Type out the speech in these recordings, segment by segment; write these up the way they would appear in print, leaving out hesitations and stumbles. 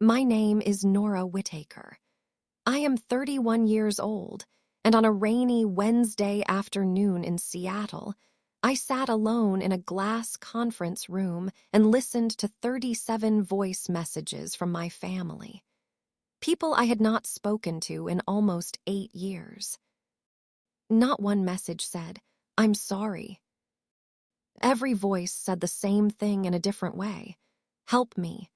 My name is Nora Whittaker. I am 31 years old, and on a rainy Wednesday afternoon in Seattle, I sat alone in a glass conference room and listened to 37 voice messages from my family. People I had not spoken to in almost 8 years. Not one message said, "I'm sorry." Every voice said the same thing in a different way. "Help me."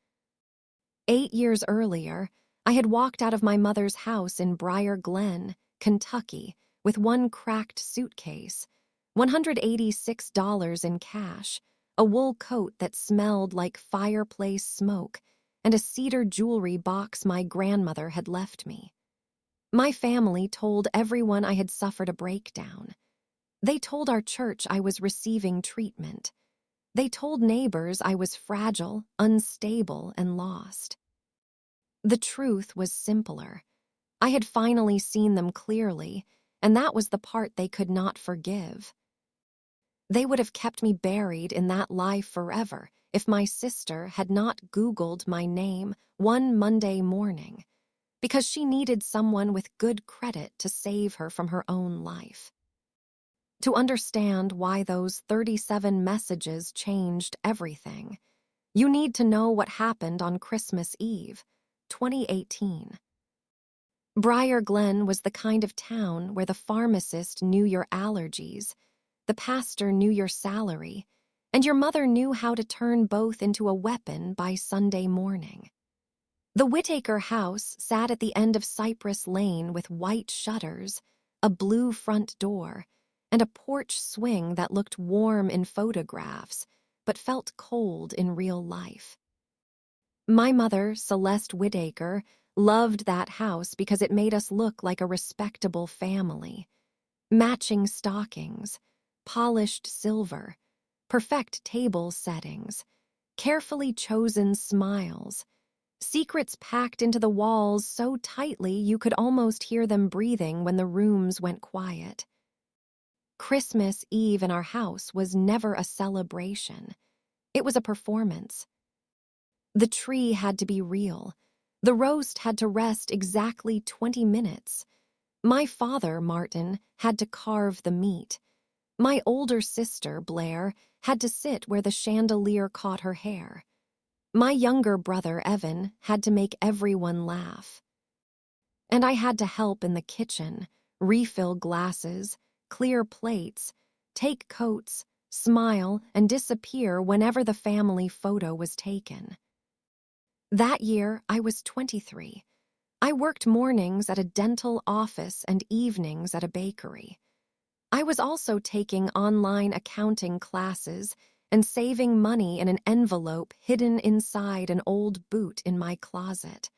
8 years earlier, I had walked out of my mother's house in Briar Glen, Kentucky, with one cracked suitcase, $186 in cash, a wool coat that smelled like fireplace smoke, and a cedar jewelry box my grandmother had left me. My family told everyone I had suffered a breakdown. They told our church I was receiving treatment. They told neighbors I was fragile, unstable, and lost. The truth was simpler. I had finally seen them clearly, and that was the part they could not forgive. They would have kept me buried in that lie forever if my sister had not Googled my name one Monday morning, because she needed someone with good credit to save her from her own life. To understand why those 37 messages changed everything, you need to know what happened on Christmas Eve, 2018. Briar Glen was the kind of town where the pharmacist knew your allergies, the pastor knew your salary, and your mother knew how to turn both into a weapon by Sunday morning. The Whittaker house sat at the end of Cypress Lane with white shutters, a blue front door, and a porch swing that looked warm in photographs but felt cold in real life. My mother, Celeste Whittaker, loved that house because it made us look like a respectable family. Matching stockings, polished silver, perfect table settings, carefully chosen smiles, secrets packed into the walls so tightly you could almost hear them breathing when the rooms went quiet. Christmas Eve in our house was never a celebration. It was a performance. The tree had to be real. The roast had to rest exactly 20 minutes. My father, Martin, had to carve the meat. My older sister, Blair, had to sit where the chandelier caught her hair. My younger brother, Evan, had to make everyone laugh. And I had to help in the kitchen, refill glasses, clear plates, take coats, smile, and disappear whenever the family photo was taken. That year, I was 23. I worked mornings at a dental office and evenings at a bakery. I was also taking online accounting classes and saving money in an envelope hidden inside an old boot in my closet.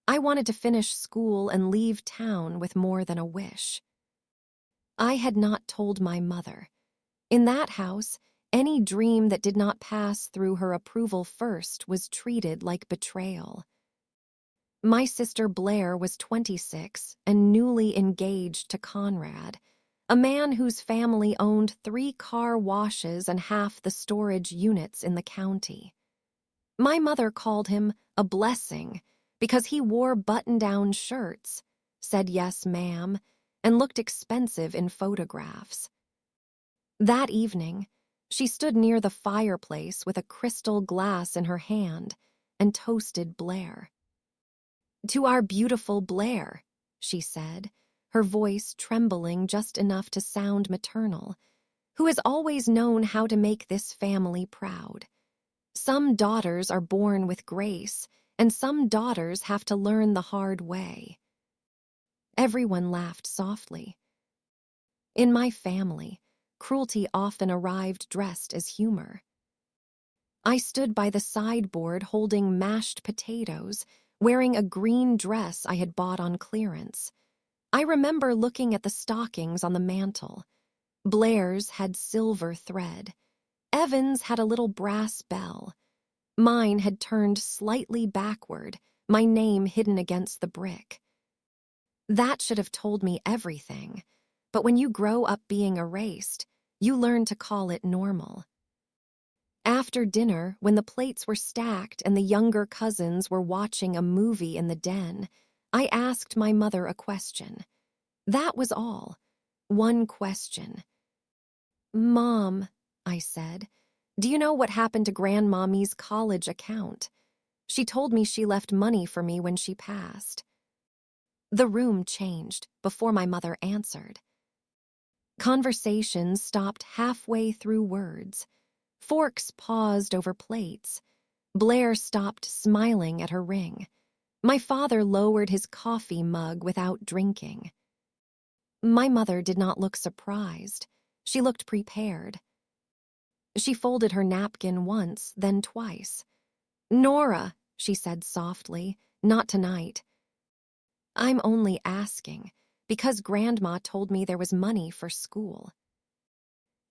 I wanted to finish school and leave town with more than a wish. I had not told my mother. In that house, any dream that did not pass through her approval first was treated like betrayal. My sister Blair was 26 and newly engaged to Conrad, a man whose family owned 3 car washes and half the storage units in the county. My mother called him a blessing because he wore button-down shirts, said yes, ma'am, and looked expensive in photographs. That evening, she stood near the fireplace with a crystal glass in her hand and toasted Blair. "To our beautiful Blair," she said, her voice trembling just enough to sound maternal, "who has always known how to make this family proud. Some daughters are born with grace, and some daughters have to learn the hard way." Everyone laughed softly. In my family, cruelty often arrived dressed as humor. I stood by the sideboard holding mashed potatoes, wearing a green dress I had bought on clearance. I remember looking at the stockings on the mantel. Blair's had silver thread. Evan's had a little brass bell. Mine had turned slightly backward, my name hidden against the brick. That should have told me everything, but when you grow up being erased, you learn to call it normal. After dinner, when the plates were stacked and the younger cousins were watching a movie in the den, I asked my mother a question. That was all. One question. "Mom," I said, "do you know what happened to Grandmommy's college account? She told me she left money for me when she passed." The room changed before my mother answered. Conversations stopped halfway through words. Forks paused over plates. Blair stopped smiling at her ring. My father lowered his coffee mug without drinking. My mother did not look surprised. She looked prepared. She folded her napkin once, then twice. "Nora," she said softly, "not tonight. I'm only asking because Grandma told me there was money for school.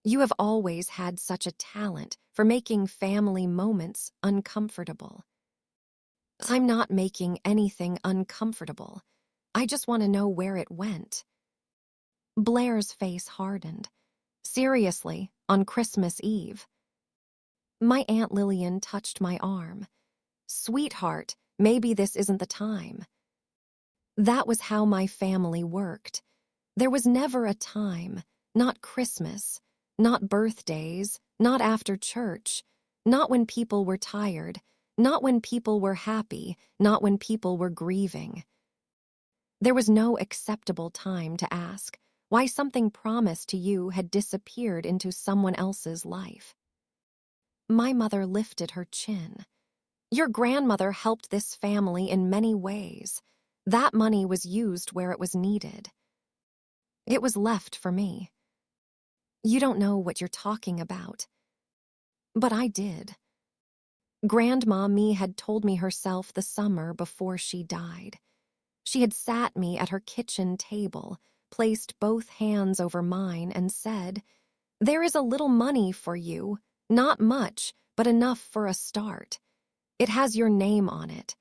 You have always had such a talent for making family moments uncomfortable." "I'm not making anything uncomfortable. I just want to know where it went." Blair's face hardened. "Seriously, on Christmas Eve?" My Aunt Lillian touched my arm. "Sweetheart, maybe this isn't the time." That was how my family worked. There was never a time, not Christmas, not birthdays, not after church, not when people were tired, not when people were happy, not when people were grieving. There was no acceptable time to ask why something promised to you had disappeared into someone else's life. My mother lifted her chin. "Your grandmother helped this family in many ways. That money was used where it was needed. It was left for me." "You don't know what you're talking about." But I did. Grandma Me had told me herself the summer before she died. She had sat me at her kitchen table, placed both hands over mine, and said, "There is a little money for you, not much, but enough for a start. It has your name on it.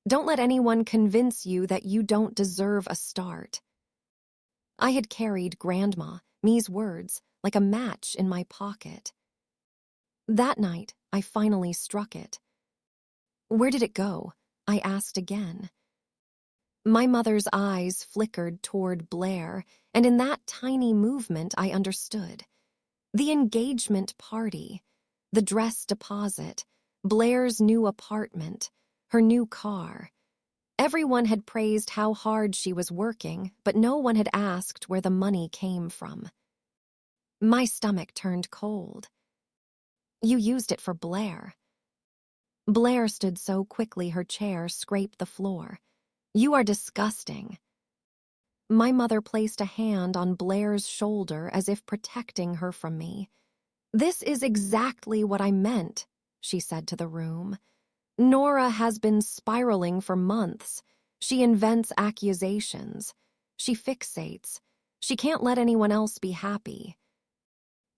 Don't let anyone convince you that you don't deserve a start." I had carried Grandma Me's words like a match in my pocket. That night, I finally struck it. "Where did it go?" I asked again. My mother's eyes flickered toward Blair, and in that tiny movement I understood. The engagement party, the dress deposit, Blair's new apartment, her new car. Everyone had praised how hard she was working, but no one had asked where the money came from. My stomach turned cold. "You used it for Blair." Blair stood so quickly her chair scraped the floor. "You are disgusting." My mother placed a hand on Blair's shoulder as if protecting her from me. "This is exactly what I meant," she said to the room. "Nora has been spiraling for months. She invents accusations. She fixates. She can't let anyone else be happy."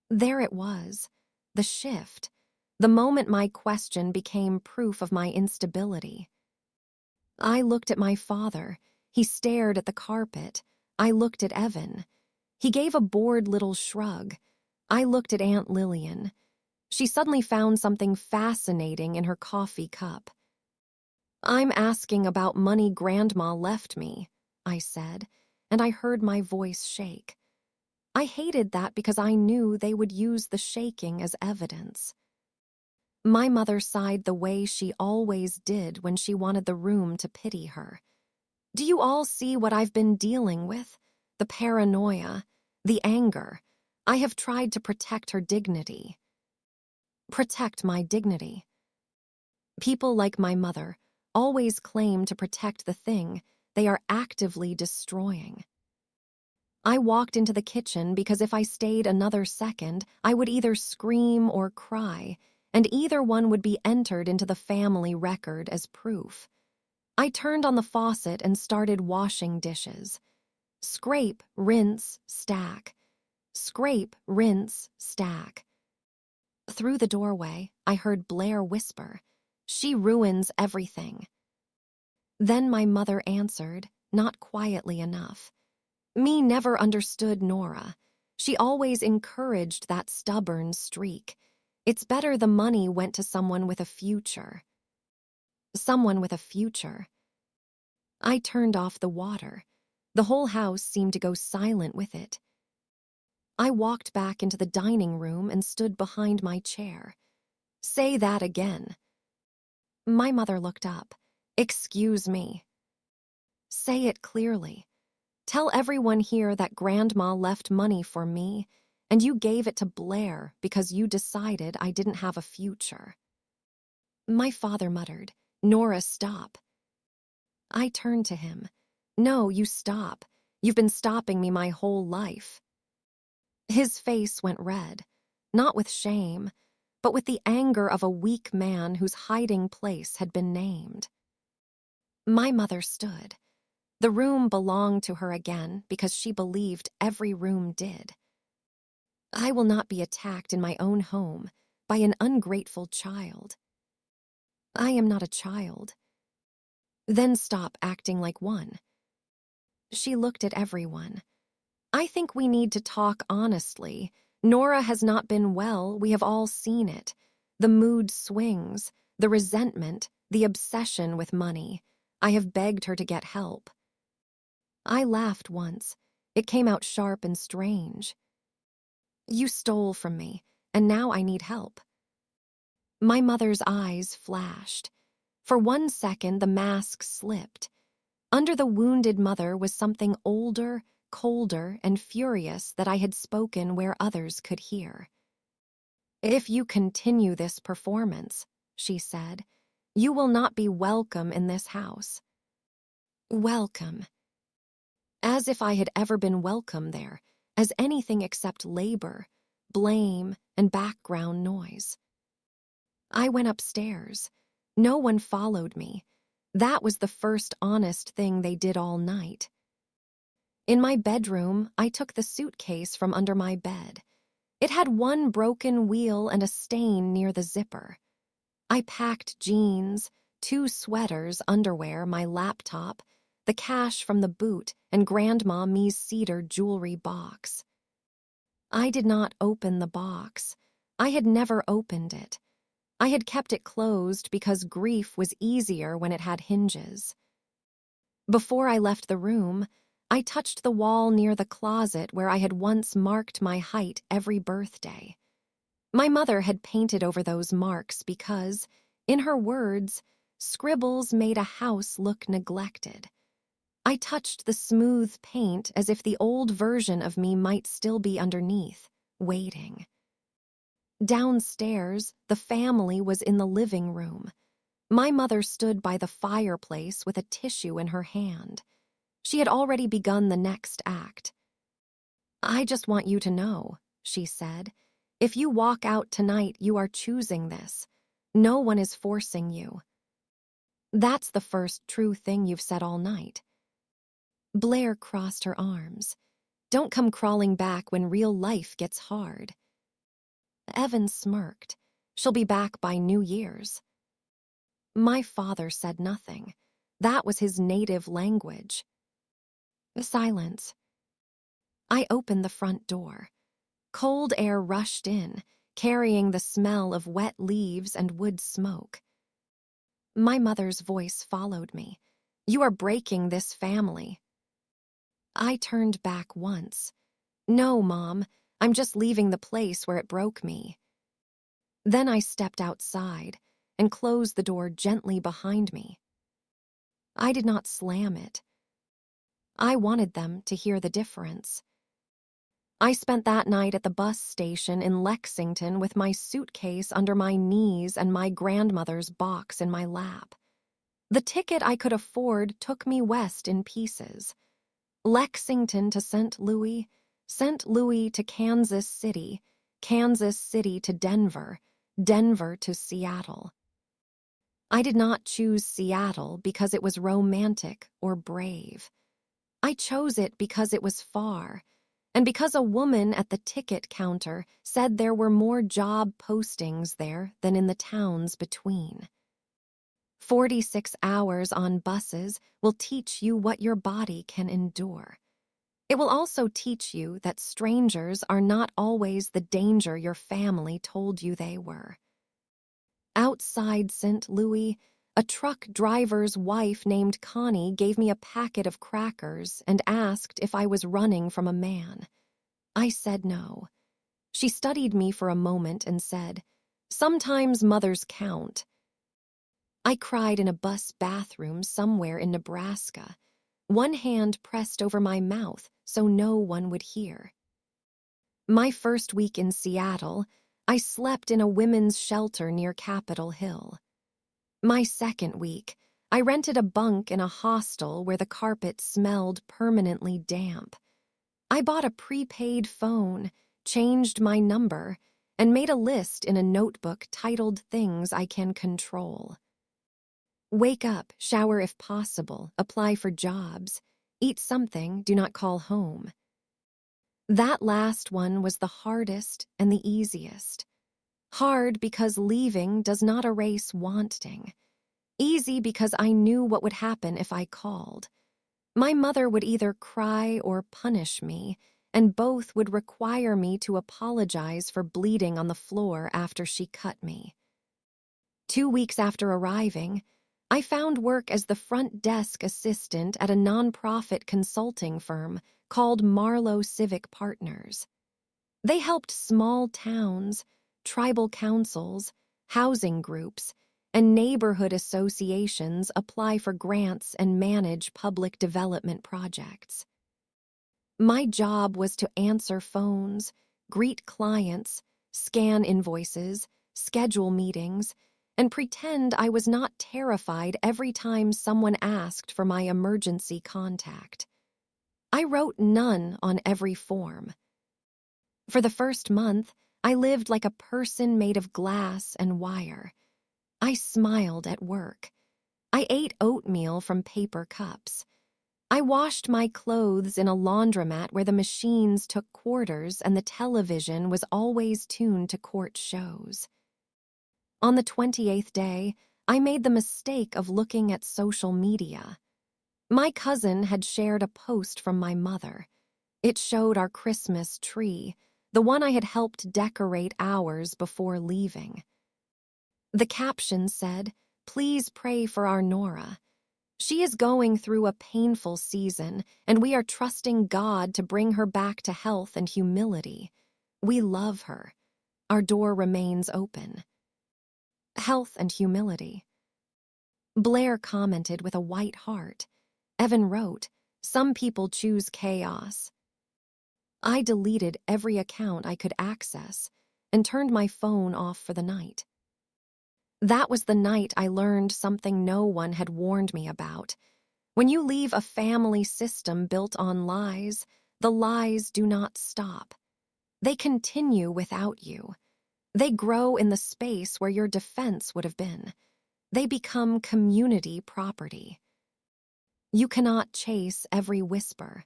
There it was, the shift, the moment my question became proof of my instability. I looked at my father. He stared at the carpet. I looked at Evan. He gave a bored little shrug. I looked at Aunt Lillian. She suddenly found something fascinating in her coffee cup. "I'm asking about money Grandma left me," I said, and I heard my voice shake. I hated that because I knew they would use the shaking as evidence. My mother sighed the way she always did when she wanted the room to pity her. "Do you all see what I've been dealing with? The paranoia, the anger. I have tried to protect her dignity." Protect my dignity. People like my mother always claim to protect the thing they are actively destroying. I walked into the kitchen because if I stayed another second, I would either scream or cry, and either one would be entered into the family record as proof. I turned on the faucet and started washing dishes. Scrape, rinse, stack. Scrape, rinse, stack. Through the doorway, I heard Blair whisper, "She ruins everything." Then my mother answered, not quietly enough. Me never understood Nora. She always encouraged that stubborn streak. It's better the money went to someone with a future. Someone with a future. I turned off the water. The whole house seemed to go silent with it. I walked back into the dining room and stood behind my chair. Say that again. My mother looked up. Excuse me. Say it clearly. Tell everyone here that Grandma left money for me, and you gave it to Blair because you decided I didn't have a future. My father muttered, Nora, stop. I turned to him. No, you stop. You've been stopping me my whole life. His face went red, not with shame, but with the anger of a weak man whose hiding place had been named. My mother stood. The room belonged to her again because she believed every room did. I will not be attacked in my own home by an ungrateful child. I am not a child. Then stop acting like one. She looked at everyone. I think we need to talk honestly. Nora has not been well, we have all seen it. The mood swings, the resentment, the obsession with money. I have begged her to get help. I laughed once. It came out sharp and strange. You stole from me, and now I need help. My mother's eyes flashed. For 1 second, the mask slipped. Under the wounded mother was something older, colder, and furious that I had spoken where others could hear. If you continue this performance, she said, you will not be welcome in this house. Welcome. As if I had ever been welcome there, as anything except labor, blame, and background noise. I went upstairs. No one followed me. That was the first honest thing they did all night. In my bedroom, I took the suitcase from under my bed. It had one broken wheel and a stain near the zipper. I packed jeans, 2 sweaters, underwear, my laptop, the cash from the boot, and Grandma Me's cedar jewelry box. I did not open the box. I had never opened it. I had kept it closed because grief was easier when it had hinges. Before I left the room, I touched the wall near the closet where I had once marked my height every birthday. My mother had painted over those marks because, in her words, scribbles made a house look neglected. I touched the smooth paint as if the old version of me might still be underneath, waiting. Downstairs, the family was in the living room. My mother stood by the fireplace with a tissue in her hand. She had already begun the next act. I just want you to know, she said. If you walk out tonight, you are choosing this. No one is forcing you. That's the first true thing you've said all night. Blair crossed her arms. Don't come crawling back when real life gets hard. Evan smirked. She'll be back by New Year's. My father said nothing. That was his native language. Silence. I opened the front door. Cold air rushed in, carrying the smell of wet leaves and wood smoke. My mother's voice followed me. You are breaking this family. I turned back once. No, Mom, I'm just leaving the place where it broke me. Then I stepped outside and closed the door gently behind me. I did not slam it. I wanted them to hear the difference. I spent that night at the bus station in Lexington with my suitcase under my knees and my grandmother's box in my lap. The ticket I could afford took me west in pieces. Lexington to St. Louis to Kansas City to Denver, Denver to Seattle. I did not choose Seattle because it was romantic or brave. I chose it because it was far, and because a woman at the ticket counter said there were more job postings there than in the towns between. 46 hours on buses will teach you what your body can endure. It will also teach you that strangers are not always the danger your family told you they were. Outside St. Louis, a truck driver's wife named Connie gave me a packet of crackers and asked if I was running from a man. I said no. She studied me for a moment and said, "Sometimes mothers count." I cried in a bus bathroom somewhere in Nebraska, one hand pressed over my mouth so no one would hear. My first week in Seattle, I slept in a women's shelter near Capitol Hill. My second week, I rented a bunk in a hostel where the carpet smelled permanently damp. I bought a prepaid phone, changed my number, and made a list in a notebook titled Things I Can Control. Wake up, shower if possible, apply for jobs, eat something, do not call home. That last one was the hardest and the easiest. Hard because leaving does not erase wanting. Easy because I knew what would happen if I called. My mother would either cry or punish me, and both would require me to apologize for bleeding on the floor after she cut me. 2 weeks after arriving, I found work as the front desk assistant at a nonprofit consulting firm called Marlowe Civic Partners. They helped small towns, tribal councils, housing groups, and neighborhood associations apply for grants and manage public development projects. My job was to answer phones, greet clients, scan invoices, schedule meetings, and pretend I was not terrified every time someone asked for my emergency contact. I wrote none on every form. For the first month, I lived like a person made of glass and wire. I smiled at work. I ate oatmeal from paper cups. I washed my clothes in a laundromat where the machines took quarters and the television was always tuned to court shows. On the 28th day, I made the mistake of looking at social media. My cousin had shared a post from my mother. It showed our Christmas tree, the one I had helped decorate hours before leaving. The caption said, "Please pray for our Nora. She is going through a painful season, and we are trusting God to bring her back to health and humility. We love her. Our door remains open." Health and humility. Blair commented with a white heart. Evan wrote, "Some people choose chaos." I deleted every account I could access and turned my phone off for the night. That was the night I learned something no one had warned me about. When you leave a family system built on lies, the lies do not stop. They continue without you. They grow in the space where your defense would have been. They become community property. You cannot chase every whisper.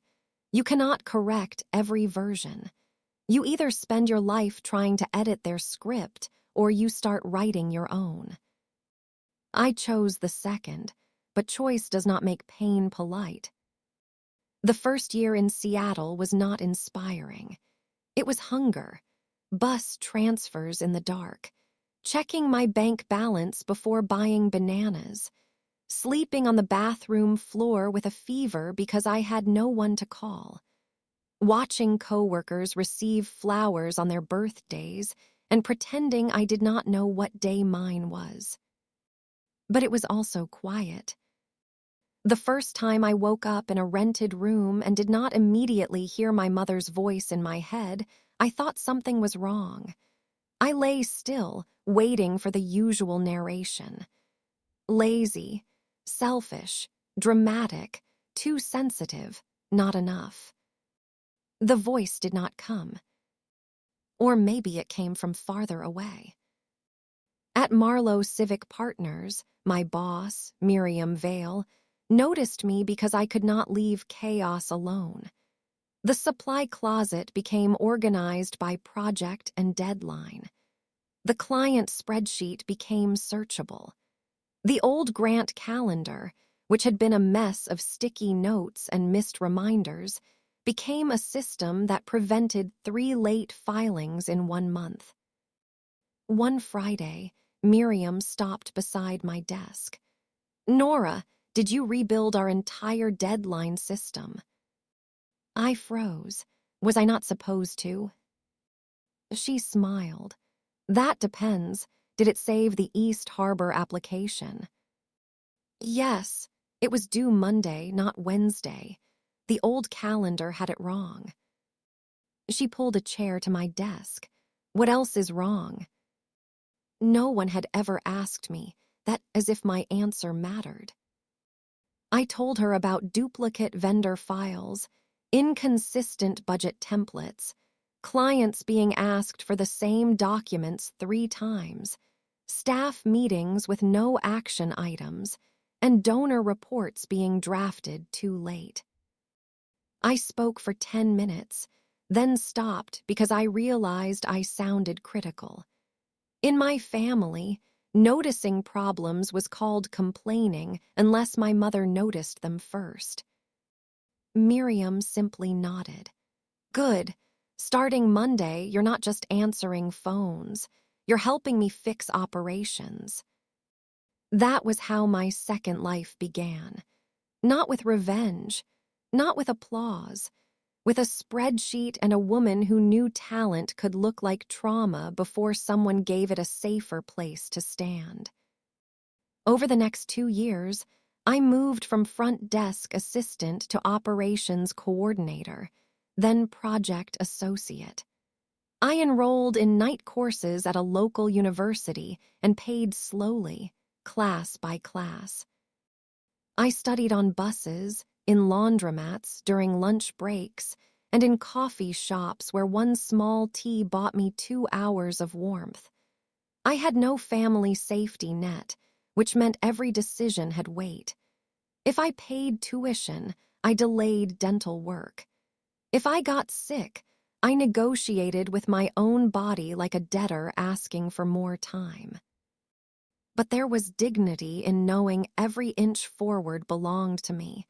You cannot correct every version. You either spend your life trying to edit their script or you start writing your own. I chose the second, but choice does not make pain polite. The first year in Seattle was not inspiring. It was hunger, bus transfers in the dark, checking my bank balance before buying bananas, sleeping on the bathroom floor with a fever because I had no one to call, watching coworkers receive flowers on their birthdays and pretending I did not know what day mine was. But it was also quiet. The first time I woke up in a rented room and did not immediately hear my mother's voice in my head, I thought something was wrong. I lay still, waiting for the usual narration. Lazy, selfish, dramatic, too sensitive, not enough. The voice did not come. Or maybe it came from farther away. At Marlowe Civic Partners, my boss, Miriam Vale, noticed me because I could not leave chaos alone. The supply closet became organized by project and deadline. The client spreadsheet became searchable. The old grant calendar, which had been a mess of sticky notes and missed reminders, became a system that prevented 3 late filings in 1 month. One Friday, Miriam stopped beside my desk. "Nora, did you rebuild our entire deadline system?" I froze. Was I not supposed to? She smiled. "That depends. Did it save the East Harbor application?" "Yes. It was due Monday, not Wednesday. The old calendar had it wrong." She pulled a chair to my desk. "What else is wrong?" No one had ever asked me that, as if my answer mattered. I told her about duplicate vendor files, inconsistent budget templates, clients being asked for the same documents 3 times, staff meetings with no action items, and donor reports being drafted too late. I spoke for 10 minutes, then stopped because I realized I sounded critical. In my family, noticing problems was called complaining unless my mother noticed them first. Miriam simply nodded. "Good. Starting Monday, you're not just answering phones. You're helping me fix operations." That was how my second life began. Not with revenge, not with applause, with a spreadsheet and a woman who knew talent could look like trauma before someone gave it a safer place to stand. Over the next 2 years, I moved from front desk assistant to operations coordinator, then project associate. I enrolled in night courses at a local university and paid slowly, class by class. I studied on buses, in laundromats, during lunch breaks, and in coffee shops where one small tea bought me 2 hours of warmth. I had no family safety net, which meant every decision had weight. If I paid tuition, I delayed dental work. If I got sick, I negotiated with my own body like a debtor asking for more time. But there was dignity in knowing every inch forward belonged to me.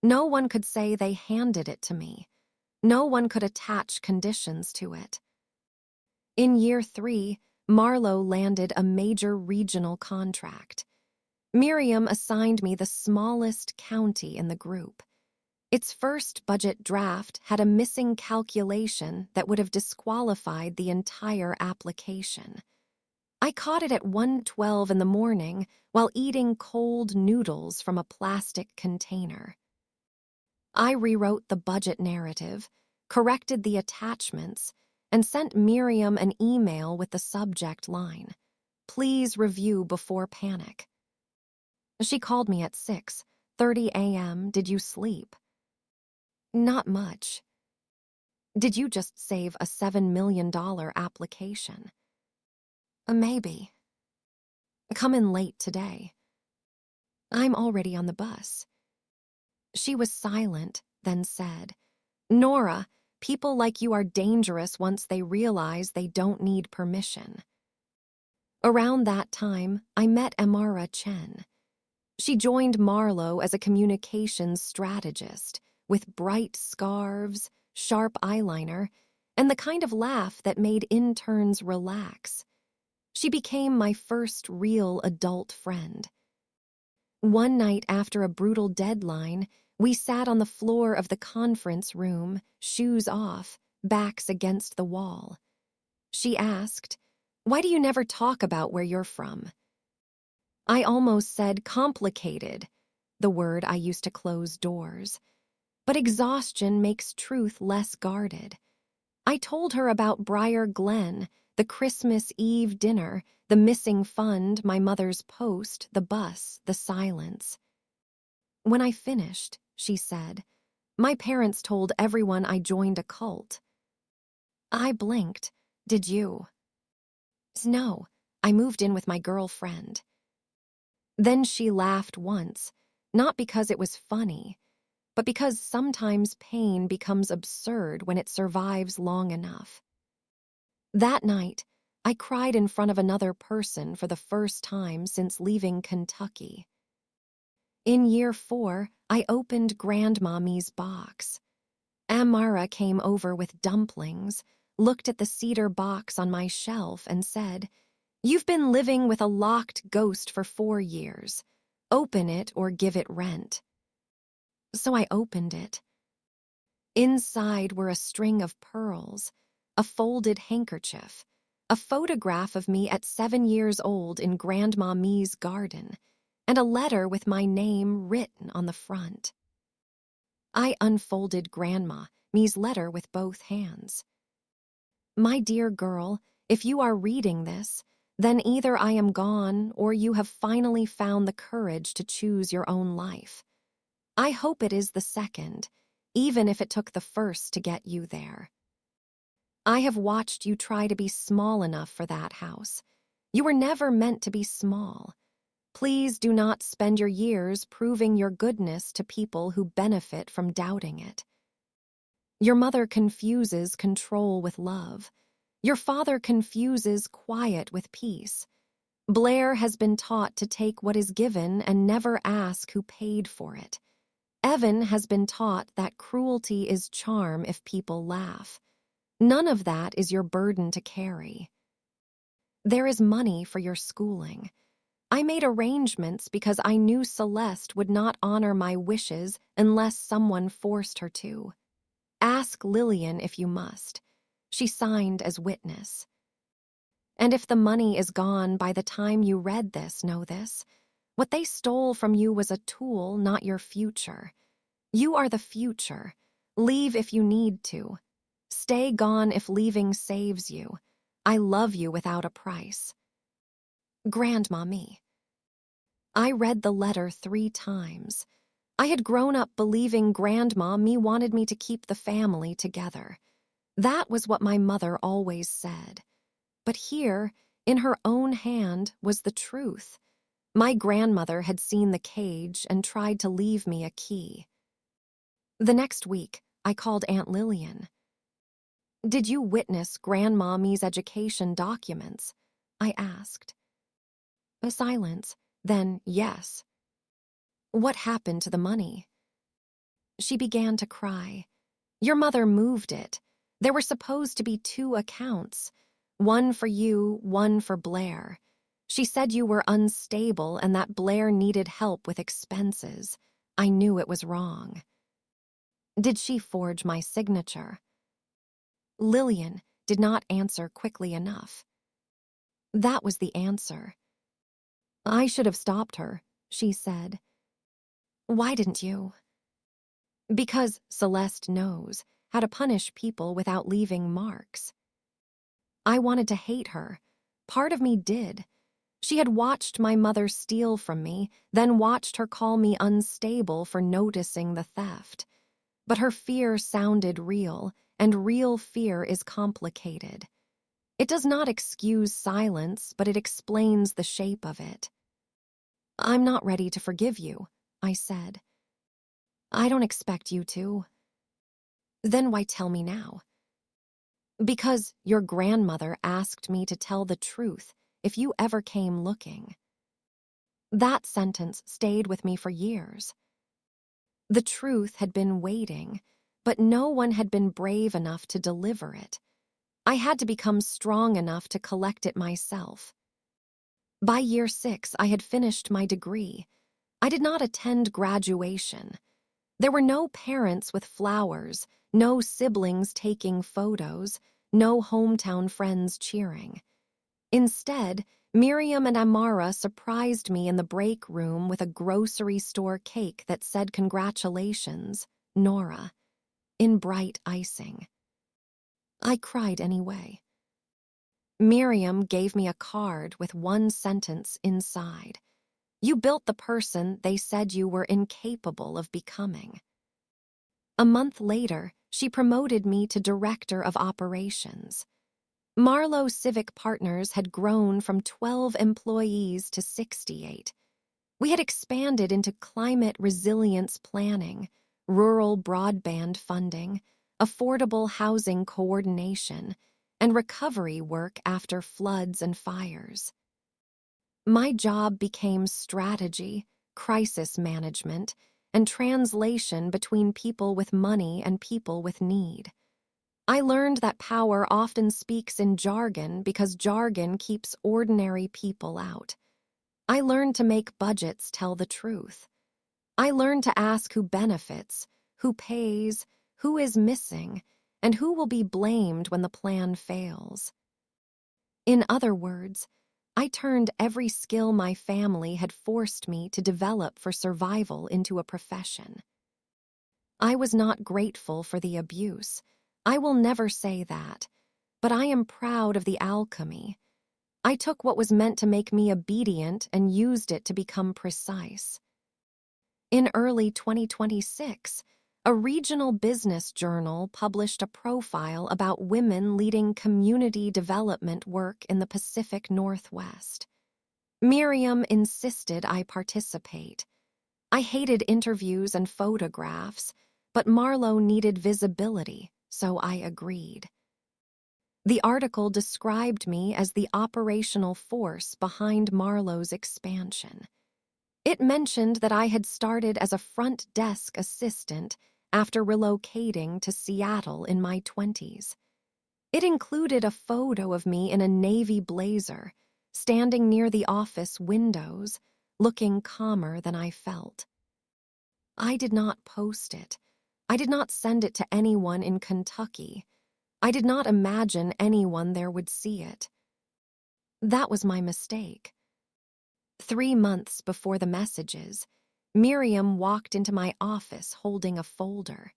No one could say they handed it to me. No one could attach conditions to it. In year 3, Marlowe landed a major regional contract. Miriam assigned me the smallest county in the group. Its first budget draft had a missing calculation that would have disqualified the entire application. I caught it at 1:12 in the morning while eating cold noodles from a plastic container. I rewrote the budget narrative, corrected the attachments, and sent Miriam an email with the subject line, "Please review before panic." She called me at 6:30 a.m. "Did you sleep?" "Not much." "Did you just save a $7 million application?" "Maybe." "Come in late today." "I'm already on the bus." She was silent, then said, "Nora, people like you are dangerous once they realize they don't need permission." Around that time, I met Amara Chen. She joined Marlowe as a communications strategist with bright scarves, sharp eyeliner, and the kind of laugh that made interns relax. She became my first real adult friend. One night after a brutal deadline, we sat on the floor of the conference room, shoes off, backs against the wall. She asked, "Why do you never talk about where you're from?" I almost said complicated, the word I used to close doors. But exhaustion makes truth less guarded. I told her about Briar Glen, the Christmas Eve dinner, the missing fund, my mother's post, the bus, the silence. When I finished, she said, "My parents told everyone I joined a cult." I blinked. "Did you?" "No, I moved in with my girlfriend." Then she laughed once, not because it was funny, but because sometimes pain becomes absurd when it survives long enough. That night, I cried in front of another person for the first time since leaving Kentucky. In year 4, I opened Grandmommy's box. Amara came over with dumplings, looked at the cedar box on my shelf, and said, "You've been living with a locked ghost for 4 years. Open it or give it rent." So I opened it. Inside were a string of pearls, a folded handkerchief, a photograph of me at 7 years old in Grandma Me's garden, and a letter with my name written on the front. I unfolded Grandma Me's letter with both hands. "My dear girl, if you are reading this, then either I am gone or you have finally found the courage to choose your own life. I hope it is the second, even if it took the first to get you there. I have watched you try to be small enough for that house. You were never meant to be small. Please do not spend your years proving your goodness to people who benefit from doubting it. Your mother confuses control with love. Your father confuses quiet with peace. Blair has been taught to take what is given and never ask who paid for it. Evan has been taught that cruelty is charm if people laugh. None of that is your burden to carry. There is money for your schooling. I made arrangements because I knew Celeste would not honor my wishes unless someone forced her to. Ask Lillian if you must. She signed as witness. And if the money is gone by the time you read this, know this. What they stole from you was a tool, not your future. You are the future. Leave if you need to. Stay gone if leaving saves you. I love you without a price. Grandma Me. I read the letter 3 times. I had grown up believing Grandma Me wanted me to keep the family together. That was what my mother always said. But here, in her own hand, was the truth. My grandmother had seen the cage and tried to leave me a key. The next week, I called Aunt Lillian. "Did you witness Grandma Me's education documents?" I asked. A silence, then yes. "What happened to the money?" She began to cry. "Your mother moved it. There were supposed to be 2 accounts, one for you, one for Blair. She said you were unstable and that Blair needed help with expenses. I knew it was wrong." "Did she forge my signature?" Lillian did not answer quickly enough. That was the answer. "I should have stopped her," she said. "Why didn't you?" "Because Celeste knows how to punish people without leaving marks." I wanted to hate her. Part of me did. She had watched my mother steal from me, then watched her call me unstable for noticing the theft. But her fear sounded real, and real fear is complicated. It does not excuse silence, but it explains the shape of it. "I'm not ready to forgive you," I said. "I don't expect you to." "Then why tell me now?" "Because your grandmother asked me to tell the truth if you ever came looking." That sentence stayed with me for years. The truth had been waiting, but no one had been brave enough to deliver it. I had to become strong enough to collect it myself. By year 6, I had finished my degree. I did not attend graduation. There were no parents with flowers, no siblings taking photos, no hometown friends cheering. Instead, Miriam and Amara surprised me in the break room with a grocery store cake that said "Congratulations, Nora," in bright icing. I cried anyway. Miriam gave me a card with one sentence inside. "You built the person they said you were incapable of becoming." A month later, she promoted me to director of operations. Marlowe Civic Partners had grown from 12 employees to 68. We had expanded into climate resilience planning, rural broadband funding, affordable housing coordination, and recovery work after floods and fires. My job became strategy, crisis management, and translation between people with money and people with need. I learned that power often speaks in jargon because jargon keeps ordinary people out. I learned to make budgets tell the truth. I learned to ask who benefits, who pays, who is missing, and who will be blamed when the plan fails. In other words, I turned every skill my family had forced me to develop for survival into a profession. I was not grateful for the abuse. I will never say that, but I am proud of the alchemy. I took what was meant to make me obedient and used it to become precise. In early 2026, a regional business journal published a profile about women leading community development work in the Pacific Northwest. Miriam insisted I participate. I hated interviews and photographs, but Marlo needed visibility, so I agreed. The article described me as the operational force behind Marlo's expansion. It mentioned that I had started as a front desk assistant after relocating to Seattle in my 20s. It included a photo of me in a navy blazer, standing near the office windows, looking calmer than I felt. I did not post it. I did not send it to anyone in Kentucky. I did not imagine anyone there would see it. That was my mistake. 3 months before the messages, Miriam walked into my office holding a folder.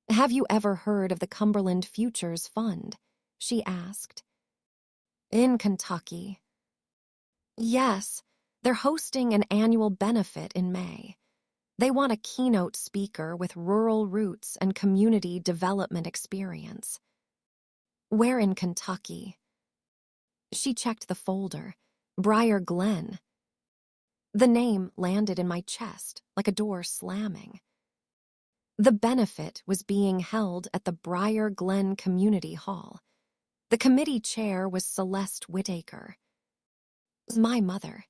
"Have you ever heard of the Cumberland Futures Fund?" she asked. "In Kentucky." "Yes, they're hosting an annual benefit in May. They want a keynote speaker with rural roots and community development experience." "Where in Kentucky?" She checked the folder. Briar Glen. The name landed in my chest like a door slamming. The benefit was being held at the Briar Glen Community Hall. The committee chair was Celeste Whittaker. My mother.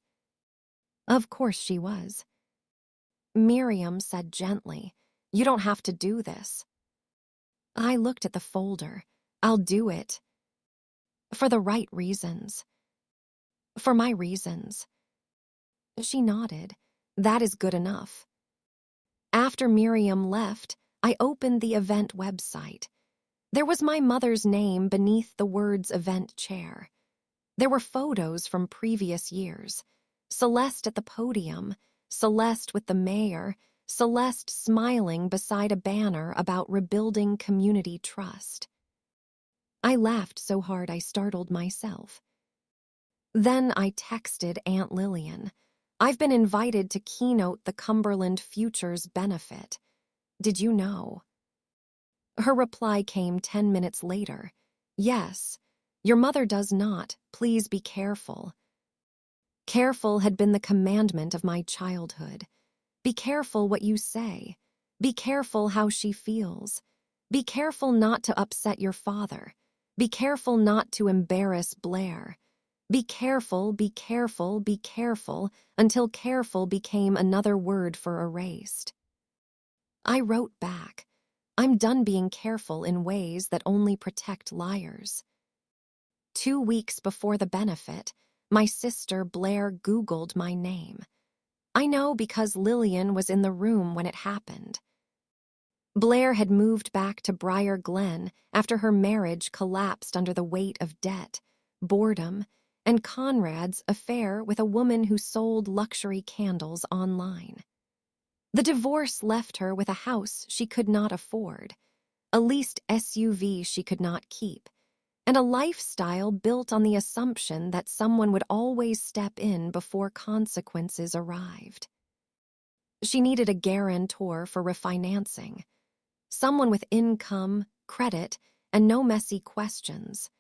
Of course she was. Miriam said gently, "You don't have to do this." I looked at the folder. "I'll do it. For the right reasons." "For my reasons." She nodded. "That is good enough." After Miriam left, I opened the event website. There was my mother's name beneath the words event chair. There were photos from previous years. Celeste at the podium, Celeste with the mayor, Celeste smiling beside a banner about rebuilding community trust. I laughed so hard I startled myself. Then I texted Aunt Lillian. "I've been invited to keynote the Cumberland Futures benefit. Did you know?" Her reply came 10 minutes later. "Yes, your mother does not. Please be careful." Careful had been the commandment of my childhood. Be careful what you say. Be careful how she feels. Be careful not to upset your father. Be careful not to embarrass Blair. Be careful, be careful, be careful, until careful became another word for erased. I wrote back, "I'm done being careful in ways that only protect liars." 2 weeks before the benefit, my sister Blair Googled my name. I know because Lillian was in the room when it happened. Blair had moved back to Briar Glen after her marriage collapsed under the weight of debt, boredom, and Conrad's affair with a woman who sold luxury candles online. The divorce left her with a house she could not afford, a leased SUV she could not keep, and a lifestyle built on the assumption that someone would always step in before consequences arrived. She needed a guarantor for refinancing, someone with income, credit, and no messy questions.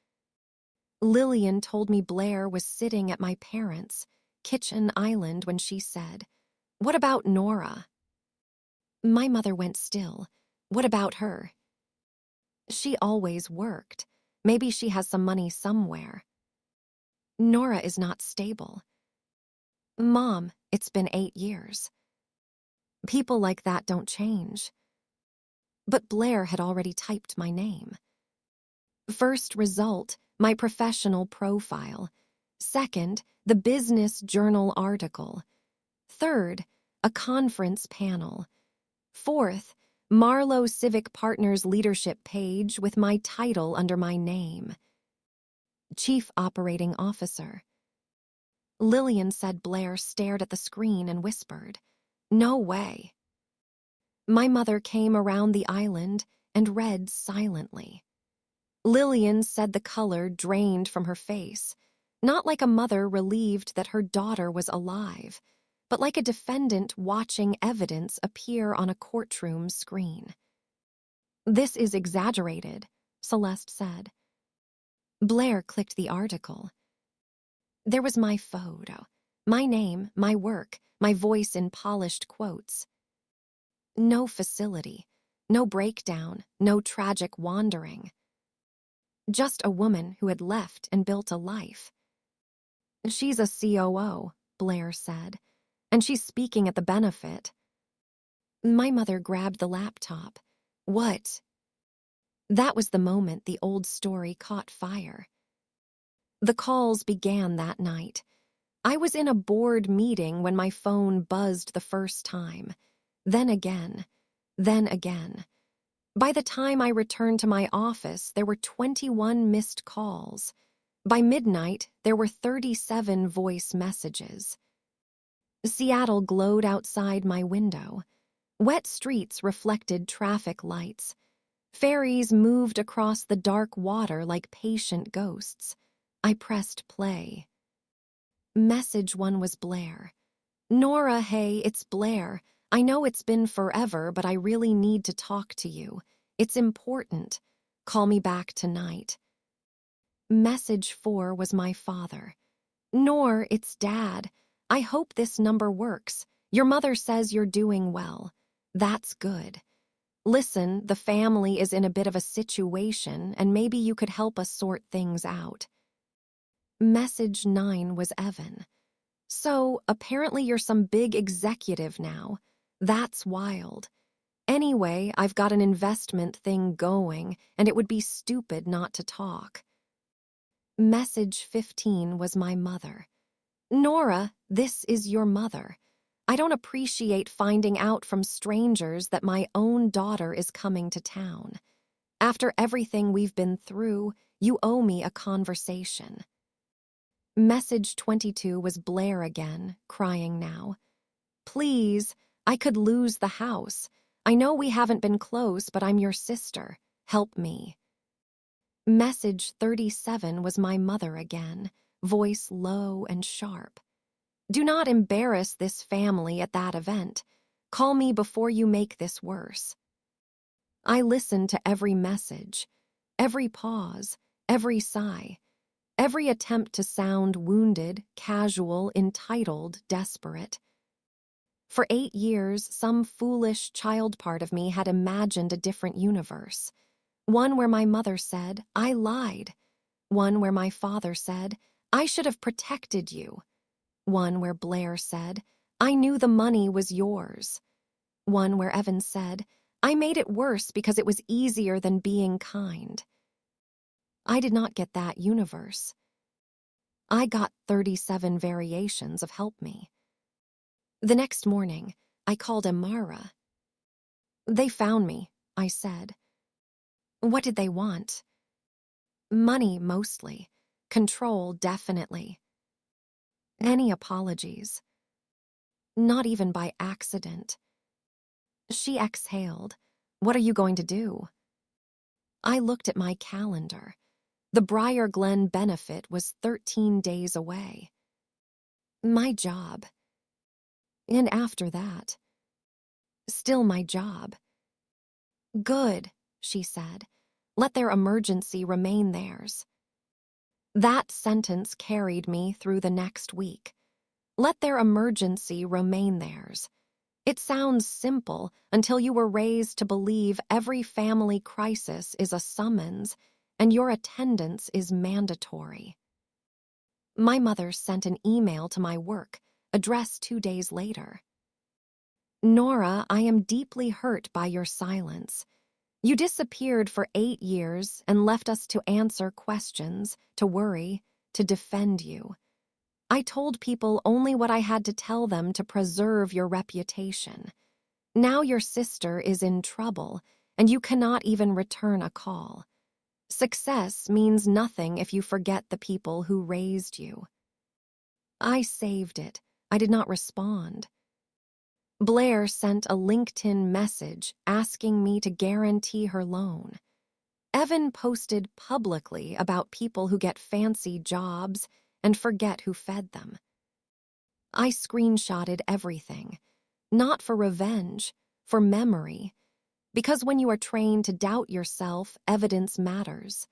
Lillian told me Blair was sitting at my parents' kitchen island when she said, "What about Nora?" My mother went still. "What about her?" "She always worked. Maybe she has some money somewhere." "Nora is not stable." "Mom, it's been 8 years." People like that don't change. But Blair had already typed my name. First result, my professional profile. Second, the business journal article. Third, a conference panel. Fourth, Marlowe Civic Partners leadership page with my title under my name. Chief Operating Officer. Lillian said Blair stared at the screen and whispered, "No way." My mother came around the island and read silently. Lillian said the color drained from her face, not like a mother relieved that her daughter was alive, but like a defendant watching evidence appear on a courtroom screen. "This is exaggerated," Celeste said. Blair clicked the article. There was my photo, my name, my work, my voice in polished quotes. No facility, no breakdown, no tragic wandering. Just a woman who had left and built a life. "She's a COO," Blair said, "and she's speaking at the benefit." My mother grabbed the laptop. "What?" That was the moment the old story caught fire. The calls began that night. I was in a board meeting when my phone buzzed the first time. Then again. Then again. By the time I returned to my office, there were 21 missed calls. By midnight, there were 37 voice messages. Seattle glowed outside my window. Wet streets reflected traffic lights. Ferries moved across the dark water like patient ghosts. I pressed play. Message 1 was Blair. "Nora, hey, it's Blair. I know it's been forever, but I really need to talk to you. It's important. Call me back tonight." Message 4 was my father. "Nor, it's Dad. I hope this number works. Your mother says you're doing well. That's good. Listen, the family is in a bit of a situation, and maybe you could help us sort things out." Message 9 was Evan. "So, apparently you're some big executive now. That's wild. Anyway, I've got an investment thing going, and it would be stupid not to talk." Message 15 was my mother. "Nora, this is your mother. I don't appreciate finding out from strangers that my own daughter is coming to town. After everything we've been through, you owe me a conversation." Message 22 was Blair again, crying now. "Please, I could lose the house. I know we haven't been close, but I'm your sister. Help me." Message 37 was my mother again, voice low and sharp. "Do not embarrass this family at that event. Call me before you make this worse." I listened to every message, every pause, every sigh, every attempt to sound wounded, casual, entitled, desperate. For 8 years, some foolish child part of me had imagined a different universe. One where my mother said, "I lied." One where my father said, "I should have protected you." One where Blair said, "I knew the money was yours." One where Evan said, "I made it worse because it was easier than being kind." I did not get that universe. I got 37 variations of help me. The next morning, I called Amara. "They found me," I said. "What did they want?" "Money, mostly. Control, definitely." "Any apologies?" "Not even by accident." She exhaled. "What are you going to do?" I looked at my calendar. The Briar Glen benefit was 13 days away. My job. And after that. Still my job. "Good," she said. "Let their emergency remain theirs." That sentence carried me through the next week. Let their emergency remain theirs. It sounds simple until you were raised to believe every family crisis is a summons and your attendance is mandatory. My mother sent an email to my work, addressed 2 days later. Nora, I am deeply hurt by your silence. You disappeared for 8 years and left us to answer questions, to worry, to defend you. I told people only what I had to tell them to preserve your reputation. Now your sister is in trouble, and you cannot even return a call. Success means nothing if you forget the people who raised you. I saved it. I did not respond. Blair sent a LinkedIn message asking me to guarantee her loan. Evan posted publicly about people who get fancy jobs and forget who fed them. I screenshotted everything, not for revenge, for memory, because when you are trained to doubt yourself, evidence matters.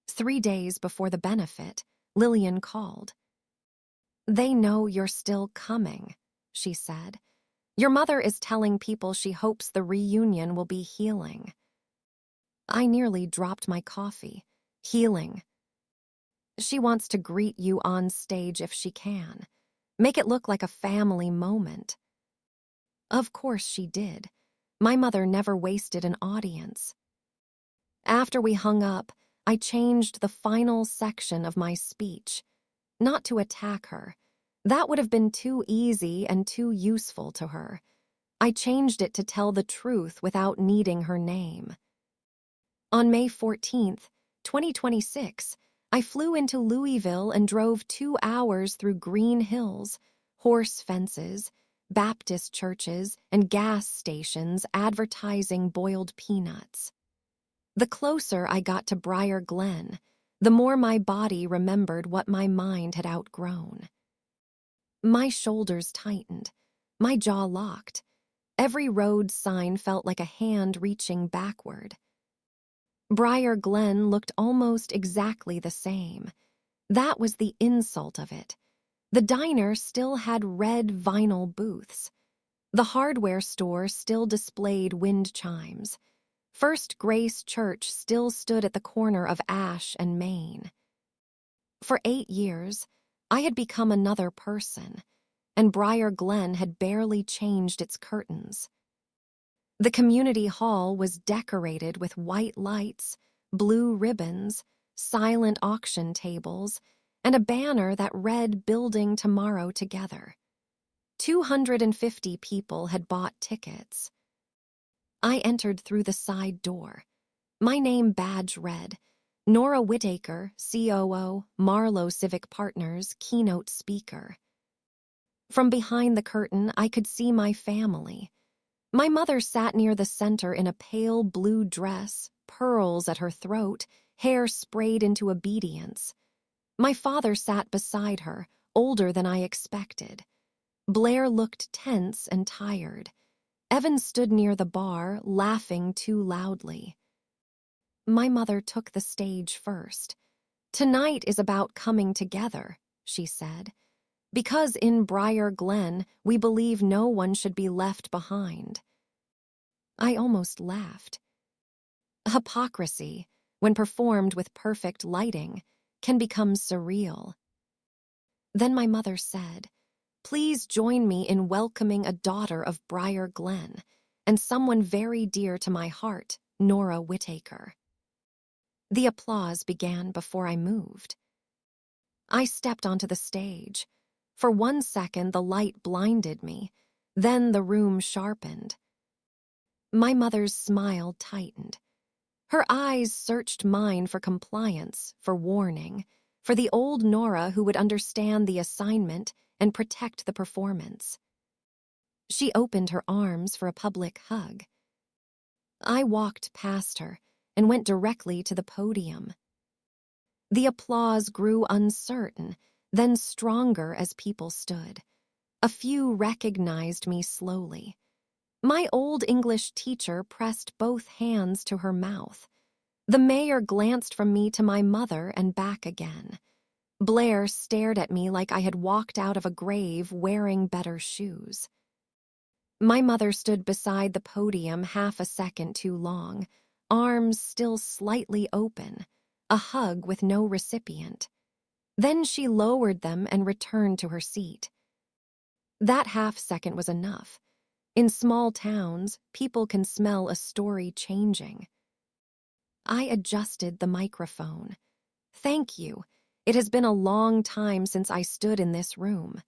3 days before the benefit, Lillian called. "They know you're still coming," she said. "Your mother is telling people she hopes the reunion will be healing." I nearly dropped my coffee. Healing. She wants to greet you on stage if she can. Make it look like a family moment. Of course she did. My mother never wasted an audience. After we hung up, I changed the final section of my speech. Not to attack her. That would have been too easy and too useful to her. I changed it to tell the truth without needing her name. On May 14th, 2026, I flew into Louisville and drove 2 hours through green hills, horse fences, Baptist churches, and gas stations advertising boiled peanuts. The closer I got to Briar Glen, the more my body remembered what my mind had outgrown. My shoulders tightened, my jaw locked. Every road sign felt like a hand reaching backward. Briar Glen looked almost exactly the same. That was the insult of it. The diner still had red vinyl booths. The hardware store still displayed wind chimes. First Grace Church still stood at the corner of Ash and Main. For 8 years, I had become another person, and Briar Glen had barely changed its curtains. The community hall was decorated with white lights, blue ribbons, silent auction tables, and a banner that read "Building Tomorrow Together." 250 people had bought tickets. I entered through the side door. My name badge read, Nora Whittaker, COO, Marlowe Civic Partners, keynote speaker. From behind the curtain, I could see my family. My mother sat near the center in a pale blue dress, pearls at her throat, hair sprayed into obedience. My father sat beside her, older than I expected. Blair looked tense and tired. Evan stood near the bar, laughing too loudly. My mother took the stage first. "Tonight is about coming together," she said. "Because in Briar Glen, we believe no one should be left behind." I almost laughed. Hypocrisy, when performed with perfect lighting, can become surreal. Then my mother said, "Please join me in welcoming a daughter of Briar Glen, and someone very dear to my heart, Nora Whittaker." The applause began before I moved. I stepped onto the stage. For 1 second, the light blinded me. Then the room sharpened. My mother's smile tightened. Her eyes searched mine for compliance, for warning, for the old Nora who would understand the assignment and protect the performance. She opened her arms for a public hug. I walked past her and went directly to the podium. The applause grew uncertain, then stronger as people stood. A few recognized me slowly. My old English teacher pressed both hands to her mouth. The mayor glanced from me to my mother and back again. Blair stared at me like I had walked out of a grave wearing better shoes. My mother stood beside the podium half a second too long, arms still slightly open, a hug with no recipient. Then she lowered them and returned to her seat. That half second was enough. In small towns, people can smell a story changing. I adjusted the microphone. Thank you. It has been a long time since I stood in this room.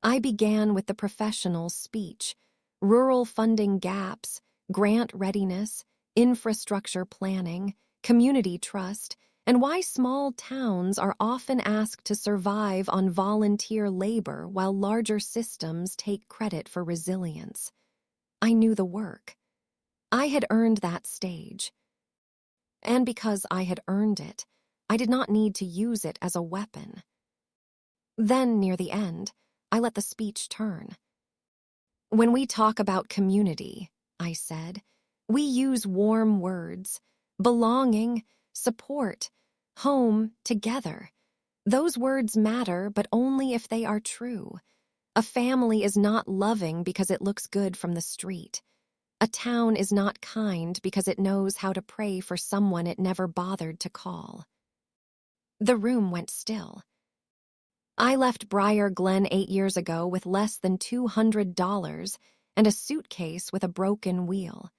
I began with the professional speech, rural funding gaps, grant readiness, infrastructure planning, community trust, and why small towns are often asked to survive on volunteer labor while larger systems take credit for resilience. I knew the work. I had earned that stage. And because I had earned it, I did not need to use it as a weapon. Then, near the end, I let the speech turn. When we talk about community, I said, we use warm words: belonging, support, home, together. Those words matter, but only if they are true. A family is not loving because it looks good from the street. A town is not kind because it knows how to pray for someone it never bothered to call. The room went still. I left Briar Glen 8 years ago with less than $200 and a suitcase with a broken wheel.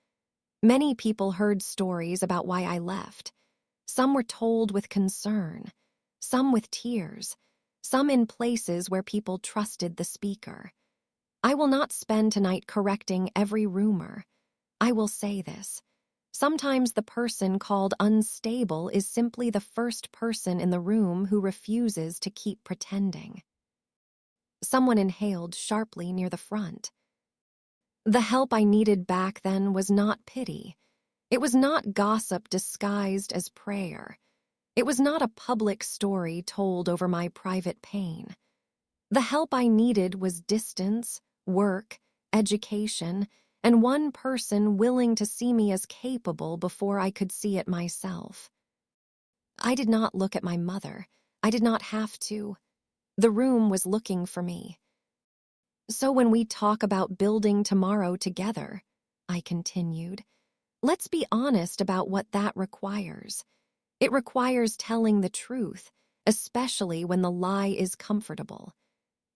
Many people heard stories about why I left. Some were told with concern, some with tears, some in places where people trusted the speaker. I will not spend tonight correcting every rumor. I will say this. Sometimes the person called unstable is simply the first person in the room who refuses to keep pretending. Someone inhaled sharply near the front. The help I needed back then was not pity. It was not gossip disguised as prayer. It was not a public story told over my private pain. The help I needed was distance, work, education, and one person willing to see me as capable before I could see it myself. I did not look at my mother. I did not have to. The room was looking for me. So when we talk about building tomorrow together, I continued, let's be honest about what that requires. It requires telling the truth, especially when the lie is comfortable.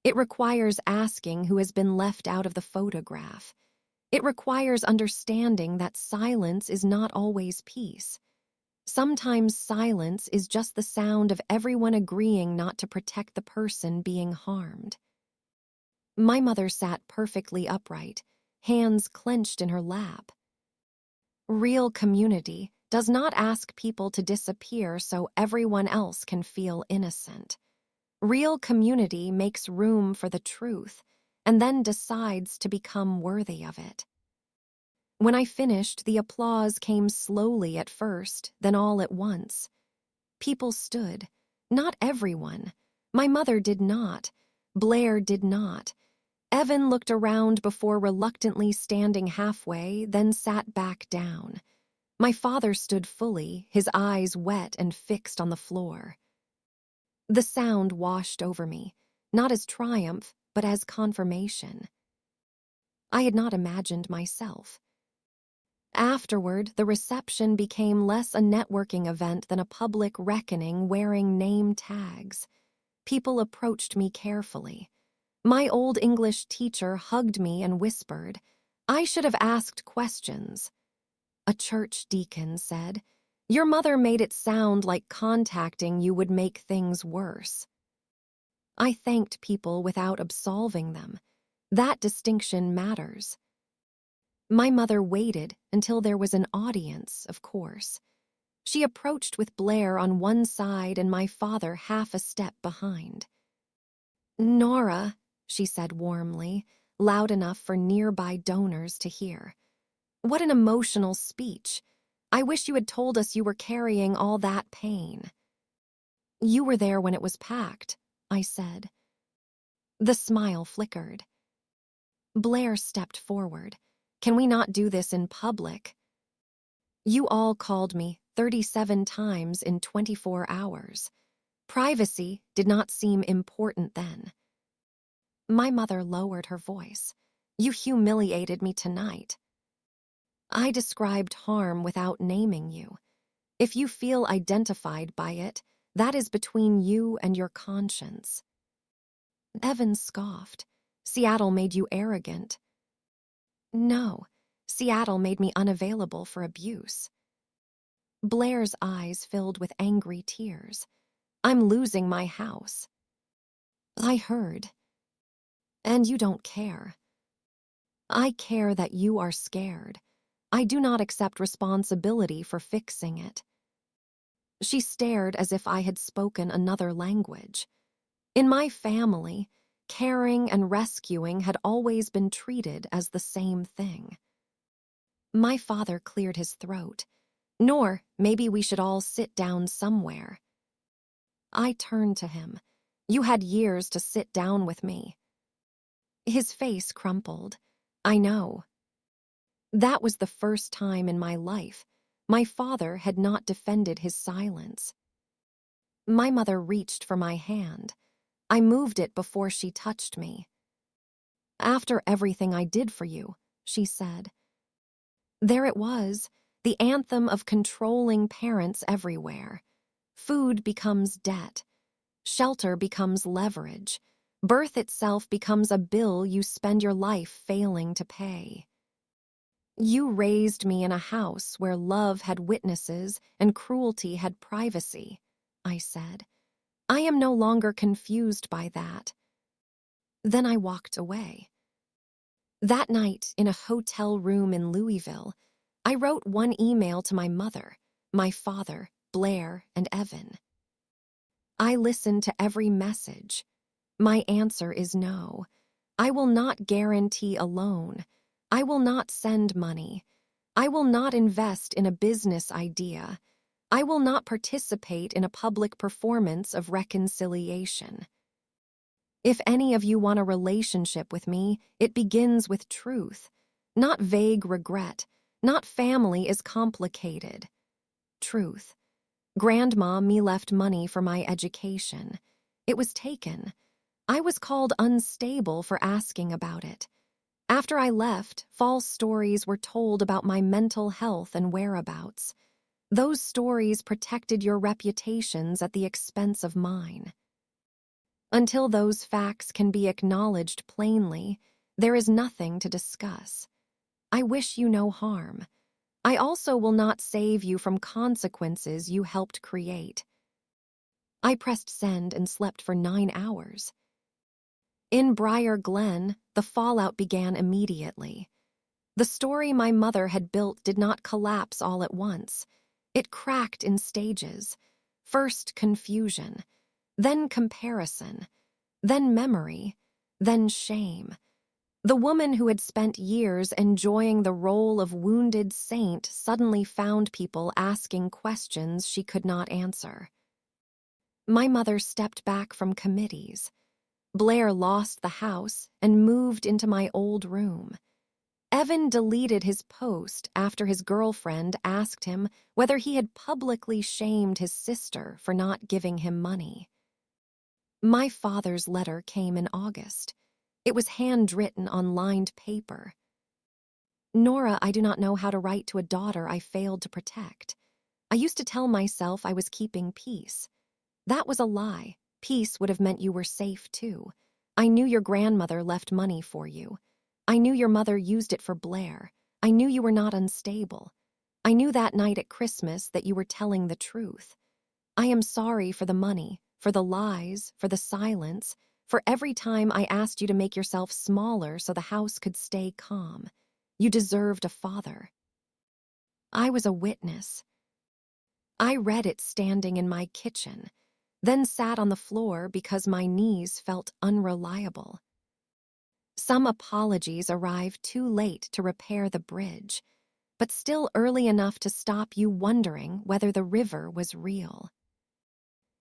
It requires asking who has been left out of the photograph. It requires understanding that silence is not always peace. Sometimes silence is just the sound of everyone agreeing not to protect the person being harmed. My mother sat perfectly upright, hands clenched in her lap. Real community does not ask people to disappear so everyone else can feel innocent. Real community makes room for the truth and then decides to become worthy of it. When I finished, the applause came slowly at first, then all at once. People stood. Not everyone. My mother did not. Blair did not. Evan looked around before reluctantly standing halfway, then sat back down. My father stood fully, his eyes wet and fixed on the floor. The sound washed over me, not as triumph, but as confirmation. I had not imagined myself. Afterward, the reception became less a networking event than a public reckoning wearing name tags. People approached me carefully. My old English teacher hugged me and whispered, "I should have asked questions." A church deacon said, "Your mother made it sound like contacting you would make things worse." I thanked people without absolving them. That distinction matters. My mother waited until there was an audience, of course. She approached with Blair on one side and my father half a step behind. "Nora," she said warmly, loud enough for nearby donors to hear. "What an emotional speech. I wish you had told us you were carrying all that pain." "You were there when it was packed," I said. The smile flickered. Blair stepped forward. "Can we not do this in public? You all called me 37 times in 24 hours. Privacy did not seem important then." My mother lowered her voice. "You humiliated me tonight." "I described harm without naming you. If you feel identified by it, that is between you and your conscience." Evan scoffed. "Seattle made you arrogant." No, Seattle made me unavailable for abuse. Blair's eyes filled with angry tears. I'm losing my house. I heard. And you don't care. I care that you are scared. I do not accept responsibility for fixing it. She stared as if I had spoken another language. In my family, caring and rescuing had always been treated as the same thing. My father cleared his throat. Nor, maybe we should all sit down somewhere. I turned to him. You had years to sit down with me. His face crumpled. I know. That was the first time in my life my father had not defended his silence. My mother reached for my hand. I moved it before she touched me. After everything I did for you, she said. There it was, the anthem of controlling parents everywhere. Food becomes debt. Shelter becomes leverage. Birth itself becomes a bill you spend your life failing to pay. You raised me in a house where love had witnesses and cruelty had privacy, I said. I am no longer confused by that. Then I walked away. That night, in a hotel room in Louisville, I wrote one email to my mother, my father, Blair, and Evan. I listened to every message. My answer is no. I will not guarantee a loan. I will not send money. I will not invest in a business idea. I will not participate in a public performance of reconciliation. If any of you want a relationship with me, it begins with truth, not vague regret, not family is complicated. Truth. Grandma me left money for my education. It was taken. I was called unstable for asking about it. After I left, false stories were told about my mental health and whereabouts. Those stories protected your reputations at the expense of mine. Until those facts can be acknowledged plainly, there is nothing to discuss. I wish you no harm. I also will not save you from consequences you helped create. I pressed send and slept for 9 hours. In Briar Glen, the fallout began immediately. The story my mother had built did not collapse all at once. It cracked in stages. First confusion, then comparison, then memory, then shame. The woman who had spent years enjoying the role of wounded saint suddenly found people asking questions she could not answer. My mother stepped back from committees. Blair lost the house and moved into my old room. Evan deleted his post after his girlfriend asked him whether he had publicly shamed his sister for not giving him money. My father's letter came in August. It was handwritten on lined paper. Nora, I do not know how to write to a daughter I failed to protect. I used to tell myself I was keeping peace. That was a lie. Peace would have meant you were safe, too. I knew your grandmother left money for you. I knew your mother used it for Blair. I knew you were not unstable. I knew that night at Christmas that you were telling the truth. I am sorry for the money, for the lies, for the silence, for every time I asked you to make yourself smaller so the house could stay calm. You deserved a father. I was a witness. I read it standing in my kitchen, then sat on the floor because my knees felt unreliable. Some apologies arrived too late to repair the bridge, but still early enough to stop you wondering whether the river was real.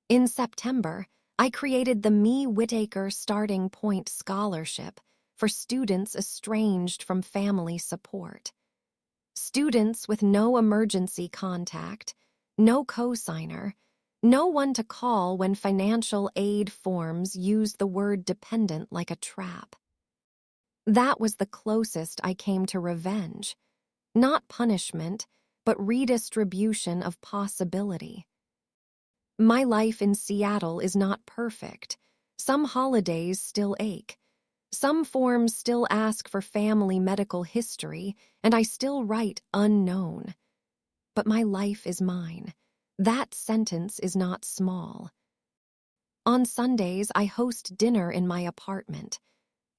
In September, I created the Me Whitaker Starting Point Scholarship for students estranged from family support. Students with no emergency contact, no cosigner, no one to call when financial aid forms use the word dependent like a trap. That was the closest I came to revenge. Not punishment, but redistribution of possibility. My life in Seattle is not perfect. Some holidays still ache. Some forms still ask for family medical history, and I still write unknown. But my life is mine. That sentence is not small. On Sundays, I host dinner in my apartment.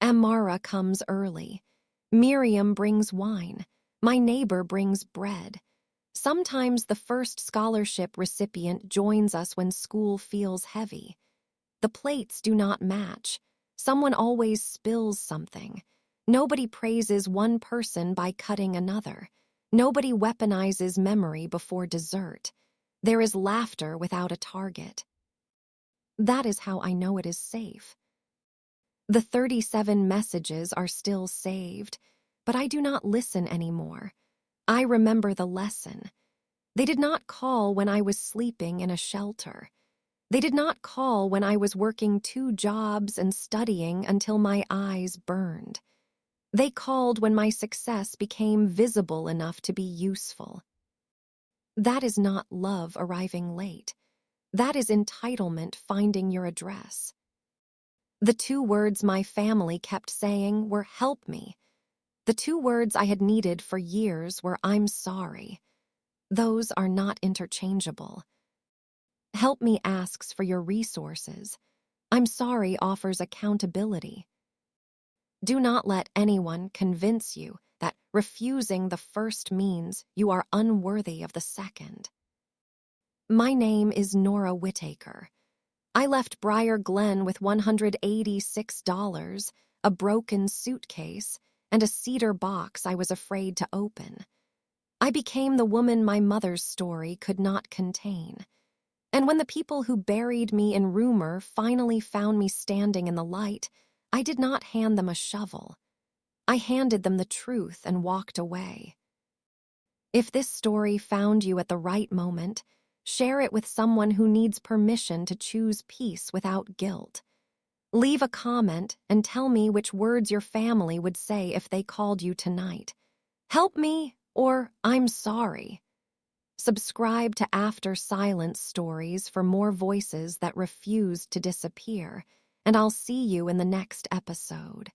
Amara comes early. Miriam brings wine. My neighbor brings bread. Sometimes the first scholarship recipient joins us when school feels heavy. The plates do not match. Someone always spills something. Nobody praises one person by cutting another. Nobody weaponizes memory before dessert. There is laughter without a target. That is how I know it is safe. The 37 messages are still saved, but I do not listen anymore. I remember the lesson. They did not call when I was sleeping in a shelter. They did not call when I was working 2 jobs and studying until my eyes burned. They called when my success became visible enough to be useful. That is not love arriving late. That is entitlement finding your address. The 2 words my family kept saying were "help me." The 2 words I had needed for years were "I'm sorry." Those are not interchangeable. Help me asks for your resources. I'm sorry offers accountability. Do not let anyone convince you that refusing the first means you are unworthy of the second. My name is Nora Whittaker. I left Briar Glen with $186, a broken suitcase, and a cedar box I was afraid to open. I became the woman my mother's story could not contain. And when the people who buried me in rumor finally found me standing in the light, I did not hand them a shovel. I handed them the truth and walked away. If this story found you at the right moment, share it with someone who needs permission to choose peace without guilt. Leave a comment and tell me which words your family would say if they called you tonight. Help me or I'm sorry. Subscribe to After Silence Stories for more voices that refuse to disappear, and I'll see you in the next episode.